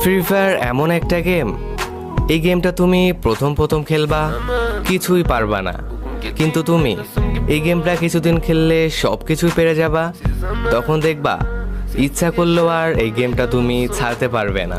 Free fire এমন একটা game, এই গেমটা তুমি প্রথম প্রথম খেলবা, কিছুই পারবা না, কিন্তু তুমি এই গেমটা কিছুদিন খেললে সব কিছুই পেরে যাবা। তখন দেখবা ইচ্ছা করলেও আর এই গেমটা তুমি ছাড়তে পারবে না।